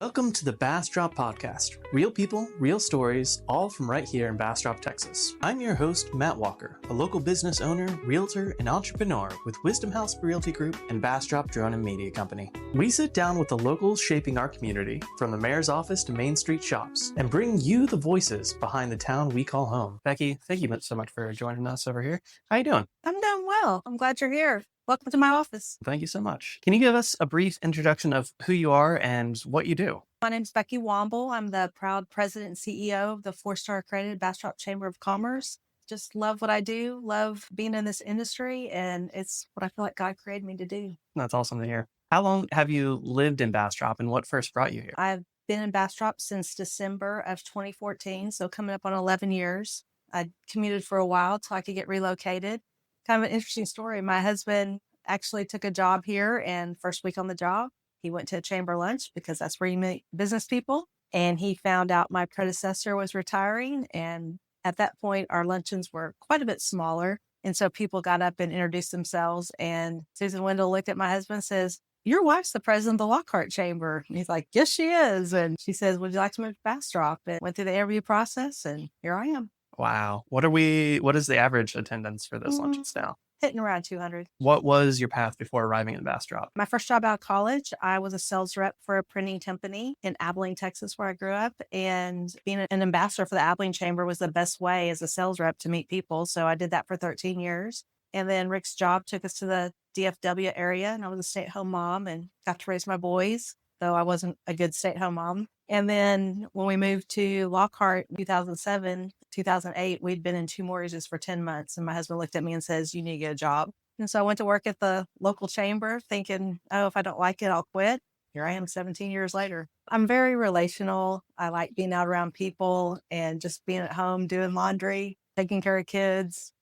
Welcome to the Bastrop Podcast. Real people, real stories, all from right here in Bastrop, Texas. I'm your host, Matt Walker, a local business owner, realtor, and entrepreneur with Wisdom House Realty Group and Bastrop Drone and Media Company. We sit down with the locals shaping our community, from the mayor's office to Main Street shops, and bring you the voices behind the town we call home. Becki, thank you so much for joining us over here. How you doing? I'm doing well. I'm glad you're here. Welcome to my office. Thank you so much. Can you give us a brief introduction of who you are and what you do? My name is Becki Womble. I'm the proud president and CEO of the 4-star accredited Bastrop Chamber of Commerce. Just love what I do, love being in this industry, and it's what I feel like God created me to do. That's awesome to hear. How long have you lived in Bastrop and what first brought you here? I've been in Bastrop since December of 2014, so coming up on 11 years. I commuted for a while till I could get relocated. Kind of an interesting story. My husband actually took a job here, and first week on the job, he went to a chamber lunch because that's where you meet business people. And he found out my predecessor was retiring. And at that point, our luncheons were quite a bit smaller. And so people got up and introduced themselves. And Susan Wendell looked at my husband and says, "Your wife's the president of the Lockhart Chamber." And he's like, "Yes, she is." And she says, "Would you like to move to Bastrop?" And went through the interview process, and here I am. Wow. What is the average attendance for those luncheons now? Hitting around 200. What was your path before arriving in Bastrop? My first job out of college, I was a sales rep for a printing company in Abilene, Texas, where I grew up. And being an ambassador for the Abilene Chamber was the best way as a sales rep to meet people. So I did that for 13 years. And then Rick's job took us to the DFW area, and I was a stay-at-home mom and got to raise my boys, though I wasn't a good stay-at-home mom. And then when we moved to Lockhart in 2007, 2008, we'd been in 2 mortgages for 10 months. And my husband looked at me and says, "You need to get a job." And so I went to work at the local chamber thinking, oh, if I don't like it, I'll quit. Here I am 17 years later. I'm very relational. I like being out around people and just being at home, doing laundry, taking care of kids.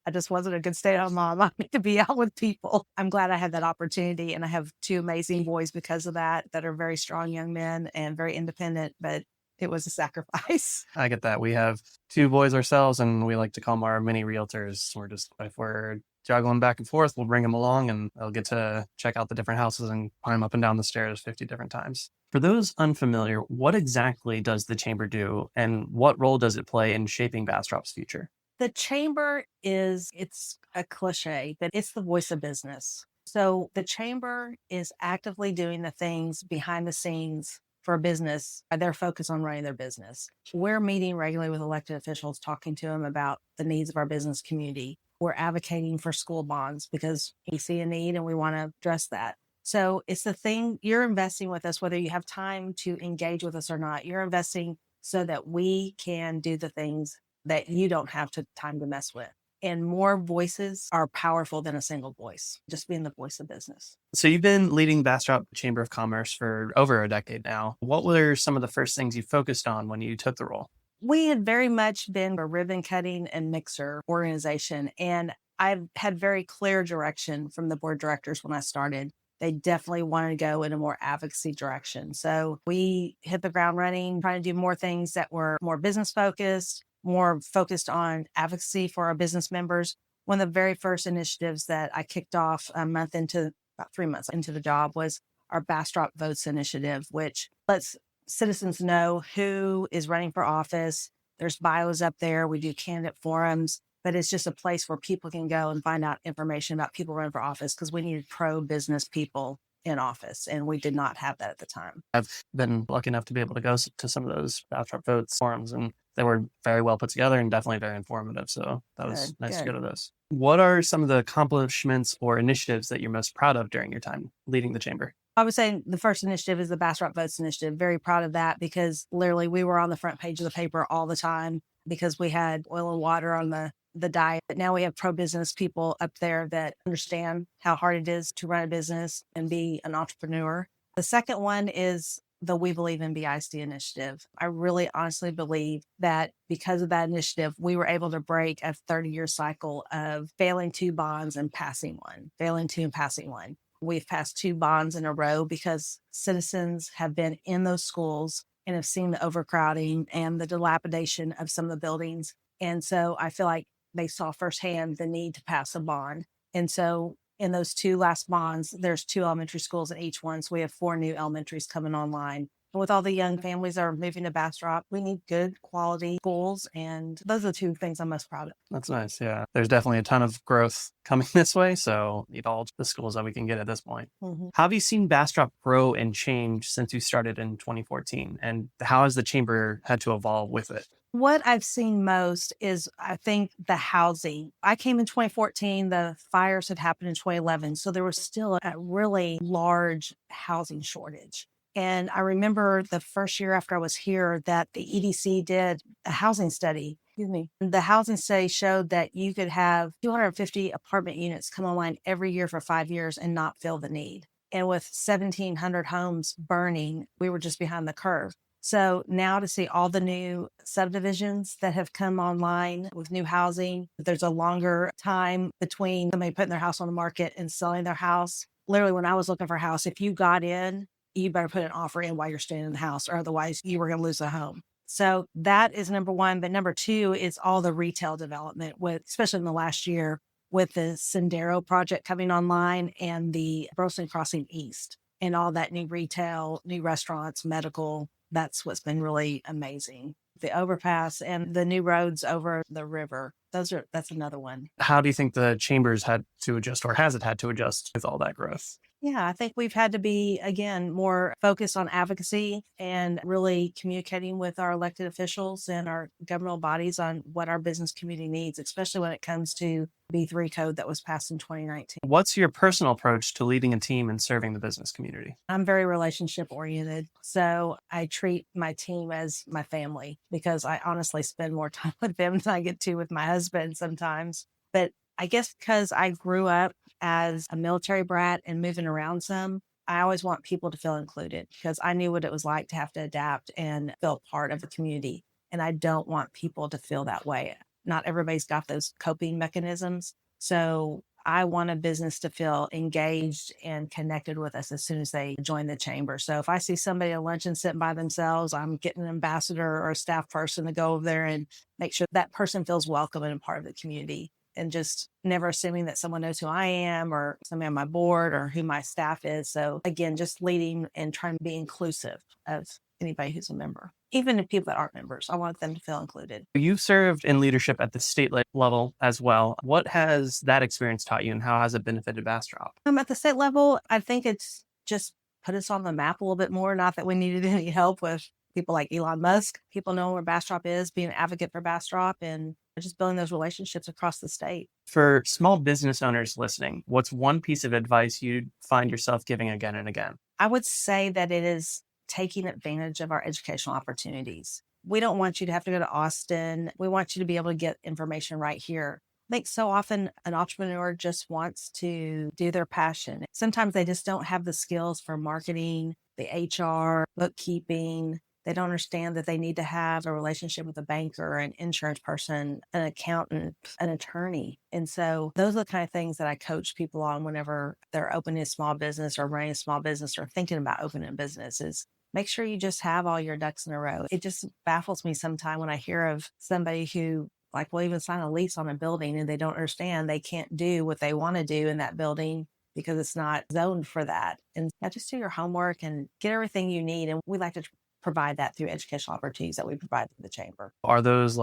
I just wasn't a good stay-at-home mom. I need to be out with people. I'm glad I had that opportunity, and I have 2 amazing boys because of that are very strong young men and very independent, but it was a sacrifice. I get that. We have 2 boys ourselves, and we like to call them our mini realtors. If we're juggling back and forth, we'll bring them along, and they'll get to check out the different houses and climb up and down the stairs 50 different times. For those unfamiliar, what exactly does the chamber do, and what role does it play in shaping Bastrop's future? The chamber it's a cliche, but it's the voice of business. So the chamber is actively doing the things behind the scenes for a business. They're focused on running their business. We're meeting regularly with elected officials, talking to them about the needs of our business community. We're advocating for school bonds because we see a need and we want to address that. So it's the thing, you're investing with us, whether you have time to engage with us or not. You're investing so that we can do the things that you don't have time to mess with. And more voices are powerful than a single voice, just being the voice of business. So you've been leading Bastrop Chamber of Commerce for over a decade now. What were some of the first things you focused on when you took the role? We had very much been a ribbon cutting and mixer organization. And I've had very clear direction from the board of directors when I started. They definitely wanted to go in a more advocacy direction. So we hit the ground running, trying to do more things that were more business focused, more focused on advocacy for our business members. One of the very first initiatives that I kicked off about 3 months into the job was our Bastrop Votes initiative, which lets citizens know who is running for office. There's bios up there. We do candidate forums, but it's just a place where people can go and find out information about people running for office because we needed pro-business people in office, and we did not have that at the time. I've been lucky enough to be able to go to some of those Bastrop Votes forums, and they were very well put together and definitely very informative. So that was nice to go to those. What are some of the accomplishments or initiatives that you're most proud of during your time leading the chamber? I would say the first initiative is the Bastrop Votes initiative. Very proud of that because literally we were on the front page of the paper all the time because we had oil and water on the diet. But now we have pro-business people up there that understand how hard it is to run a business and be an entrepreneur. The second one is the We Believe in BISD initiative. I really honestly believe that because of that initiative, we were able to break a 30-year cycle of failing 2 bonds and passing one, failing 2 and passing 1. We've passed 2 bonds in a row because citizens have been in those schools and have seen the overcrowding and the dilapidation of some of the buildings. And so I feel like they saw firsthand the need to pass a bond. And so in those 2 last bonds, there's 2 elementary schools in each one. So we have 4 new elementaries coming online. With all the young families that are moving to Bastrop, we need good quality schools. And those are the two things I'm most proud of. That's nice. Yeah. There's definitely a ton of growth coming this way. So need all the schools that we can get at this point. Mm-hmm. How have you seen Bastrop grow and change since you started in 2014? And how has the chamber had to evolve with it? What I've seen most is, I think, the housing. I came in 2014, the fires had happened in 2011. So there was still a really large housing shortage. And I remember the first year after I was here that the EDC did a housing study. Excuse me. The housing study showed that you could have 250 apartment units come online every year for 5 years and not fill the need. And with 1,700 homes burning, we were just behind the curve. So now to see all the new subdivisions that have come online with new housing, there's a longer time between somebody putting their house on the market and selling their house. Literally, when I was looking for a house, if you got in, you better put an offer in while you're staying in the house, or otherwise you were going to lose a home. So that is number one. But number two is all the retail development, especially in the last year, with the Sendero project coming online and the Burleson Crossing East and all that new retail, new restaurants, medical. That's what's been really amazing. The overpass and the new roads over the river. That's another one. How do you think the chambers had to adjust, or has it had to adjust with all that growth? Yeah, I think we've had to be, again, more focused on advocacy and really communicating with our elected officials and our governmental bodies on what our business community needs, especially when it comes to B3 code that was passed in 2019. What's your personal approach to leading a team and serving the business community? I'm very relationship oriented. So I treat my team as my family because I honestly spend more time with them than I get to with my husband sometimes. But I guess because I grew up as a military brat and moving around some, I always want people to feel included because I knew what it was like to have to adapt and feel part of the community. And I don't want people to feel that way. Not everybody's got those coping mechanisms. So I want a business to feel engaged and connected with us as soon as they join the chamber. So if I see somebody at luncheon sitting by themselves, I'm getting an ambassador or a staff person to go over there and make sure that person feels welcome and a part of the community. And just never assuming that someone knows who I am or somebody on my board or who my staff is. So again, just leading and trying to be inclusive of anybody who's a member. Even the people that aren't members, I want them to feel included. You've served in leadership at the state level as well. What has that experience taught you and how has it benefited Bastrop? At the state level, I think it's just put us on the map a little bit more. Not that we needed any help with people like Elon Musk. People know where Bastrop is, being an advocate for Bastrop and just building those relationships across the state. For small business owners listening, what's one piece of advice you'd find yourself giving again and again? I would say that it is taking advantage of our educational opportunities. We don't want you to have to go to Austin. We want you to be able to get information right here. I think so often an entrepreneur just wants to do their passion. Sometimes they just don't have the skills for marketing, the HR, bookkeeping. They don't understand that they need to have a relationship with a banker, an insurance person, an accountant, an attorney. And so those are the kind of things that I coach people on whenever they're opening a small business or running a small business or thinking about opening a business is make sure you just have all your ducks in a row. It just baffles me sometimes when I hear of somebody who will even sign a lease on a building and they don't understand they can't do what they want to do in that building because it's not zoned for that. And just do your homework and get everything you need. And we like to provide that through educational opportunities that we provide through the chamber. Are those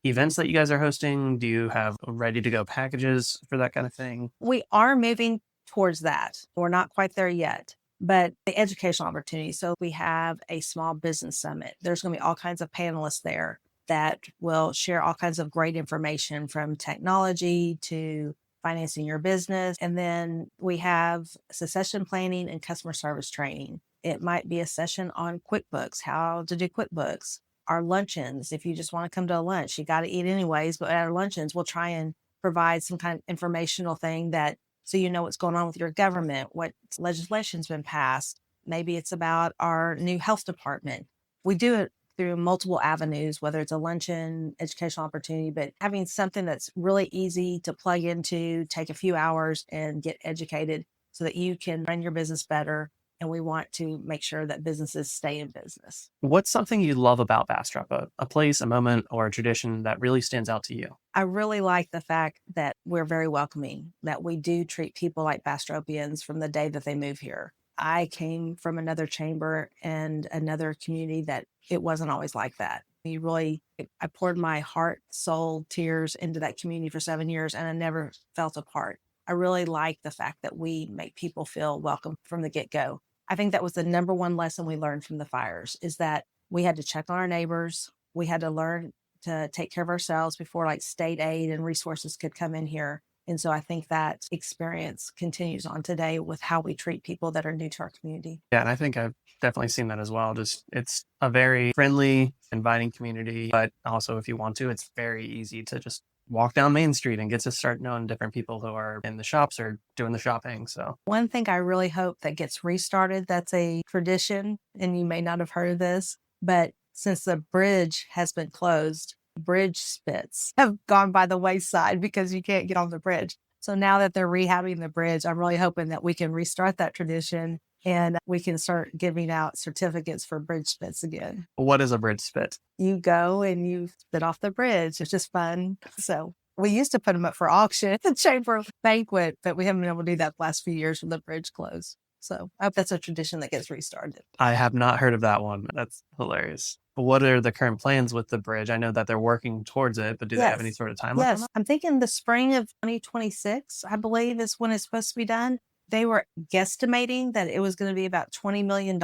events that you guys are hosting? Do you have ready to go packages for that kind of thing? We are moving towards that. We're not quite there yet, but the educational opportunities. So we have a small business summit. There's going to be all kinds of panelists there that will share all kinds of great information from technology to financing your business. And then we have succession planning and customer service training. It might be a session on QuickBooks, how to do QuickBooks. Our luncheons, if you just want to come to a lunch, you got to eat anyways, but at our luncheons, we'll try and provide some kind of informational thing so you know what's going on with your government, what legislation's been passed. Maybe it's about our new health department. We do it through multiple avenues, whether it's a luncheon, educational opportunity, but having something that's really easy to plug into, take a few hours and get educated so that you can run your business better. And we want to make sure that businesses stay in business. What's something you love about Bastrop, a place, a moment, or a tradition that really stands out to you? I really like the fact that we're very welcoming, that we do treat people like Bastropians from the day that they move here. I came from another chamber and another community that it wasn't always like that. I poured my heart, soul, tears into that community for 7 years, and I never felt apart. I really like the fact that we make people feel welcome from the get-go. I think that was the number one lesson we learned from the fires, is that we had to check on our neighbors. We had to learn to take care of ourselves before like state aid and resources could come in here. And so I think that experience continues on today with how we treat people that are new to our community. Yeah, and I think I've definitely seen that as well. Just it's a very friendly, inviting community, but also if you want to, it's very easy to just walk down Main Street and get to start knowing different people who are in the shops or doing the shopping. So one thing I really hope that gets restarted, that's a tradition, and you may not have heard of this, but since the bridge has been closed, bridge spits have gone by the wayside because you can't get on the bridge. So now that they're rehabbing the bridge, I'm really hoping that we can restart that tradition and we can start giving out certificates for bridge spits again. what is a bridge spit? You go and you spit off the bridge. It's just fun. So we used to put them up for auction at the chamber banquet, but we haven't been able to do that the last few years with the bridge closed. So I hope that's a tradition that gets restarted. I have not heard of that one. That's hilarious. What are the current plans with the bridge? I know that they're working towards it, but do they have any sort of timeline? Yes, I'm thinking the spring of 2026, I believe, is when it's supposed to be done. They were guesstimating that it was going to be about $20 million.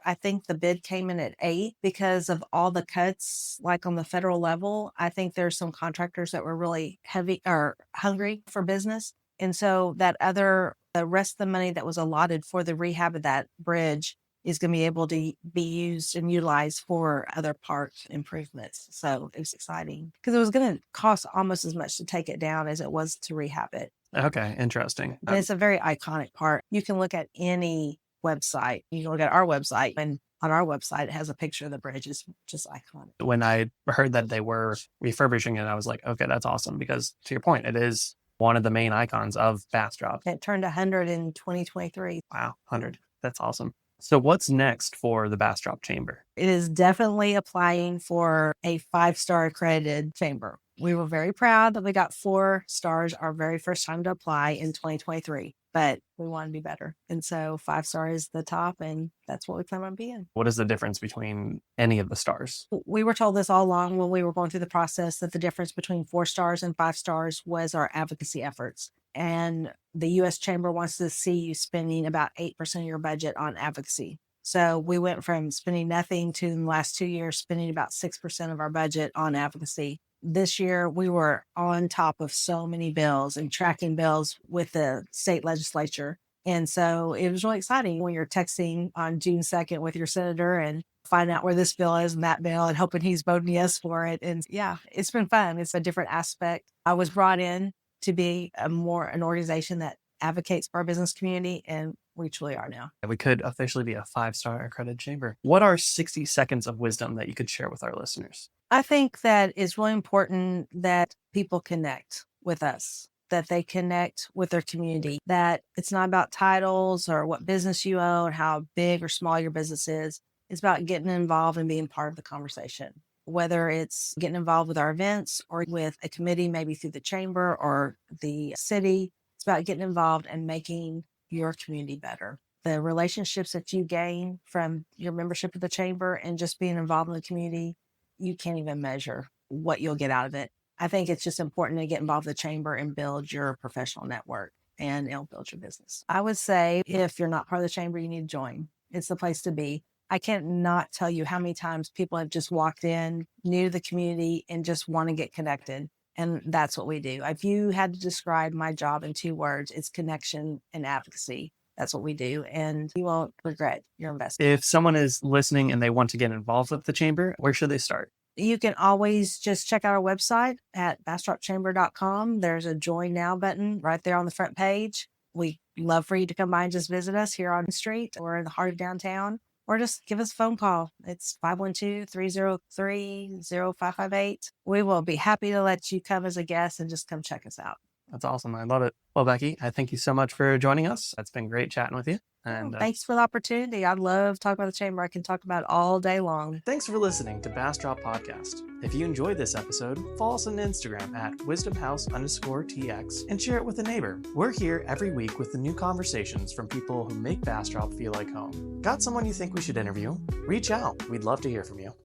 I think the bid came in at 8 because of all the cuts, like on the federal level. I think there's some contractors that were really heavy or hungry for business. And so the rest of the money that was allotted for the rehab of that bridge is going to be able to be used and utilized for other park improvements. So it was exciting because it was going to cost almost as much to take it down as it was to rehab it. Okay, interesting. And it's a very iconic part. You can look at any website. You can look at our website, and on our website, it has a picture of the bridge. It's just iconic. When I heard that they were refurbishing it, I was like, okay, that's awesome. Because to your point, it is one of the main icons of Bastrop. It turned 100 in 2023. Wow, 100. That's awesome. So what's next for the Bastrop Chamber? It is definitely applying for a 5-star accredited chamber. We were very proud that we got 4 stars our very first time to apply in 2023, but we want to be better. And so 5-star is the top, and that's what we plan on being. What is the difference between any of the stars? We were told this all along when we were going through the process, that the difference between 4 stars and 5 stars was our advocacy efforts. And the U.S. Chamber wants to see you spending about 8% of your budget on advocacy. So we went from spending nothing to, in the last 2 years, spending about 6% of our budget on advocacy. This year, we were on top of so many bills and tracking bills with the state legislature. And so it was really exciting when you're texting on June 2nd with your senator and find out where this bill is and that bill and hoping he's voting yes for it. And yeah, it's been fun. It's a different aspect. I was brought in to be an organization that advocates for our business community, and we truly are now. We could officially be a 5-star accredited chamber. What are 60 seconds of wisdom that you could share with our listeners? I think that it's really important that people connect with us, that they connect with their community, that it's not about titles or what business you own, how big or small your business is. It's about getting involved and being part of the conversation, whether it's getting involved with our events or with a committee, maybe through the chamber or the city. It's about getting involved and making your community better. The relationships that you gain from your membership of the chamber and just being involved in the community, you can't even measure what you'll get out of it. I think it's just important to get involved in the chamber and build your professional network, and it'll build your business. I would say if you're not part of the chamber, you need to join. It's the place to be. I can't not tell you how many times people have just walked in, new to the community, and just want to get connected. And that's what we do. If you had to describe my job in 2 words, it's connection and advocacy. That's what we do. And you won't regret your investment. If someone is listening and they want to get involved with the chamber, where should they start? You can always just check out our website at bastropchamber.com. There's a Join Now button right there on the front page. We love for you to come by and just visit us here on the street or in the heart of downtown, or just give us a phone call. It's 512-303-0558. We will be happy to let you come as a guest and just come check us out. That's awesome. I love it. Well, Becki, I thank you so much for joining us. It's been great chatting with you. And Thanks for the opportunity. I love talking about the chamber. I can talk about it all day long. Thanks for listening to Bastrop Podcast. If you enjoyed this episode, follow us on Instagram at wisdomhouse_TX and share it with a neighbor. We're here every week with the new conversations from people who make Bastrop feel like home. Got someone you think we should interview? Reach out. We'd love to hear from you.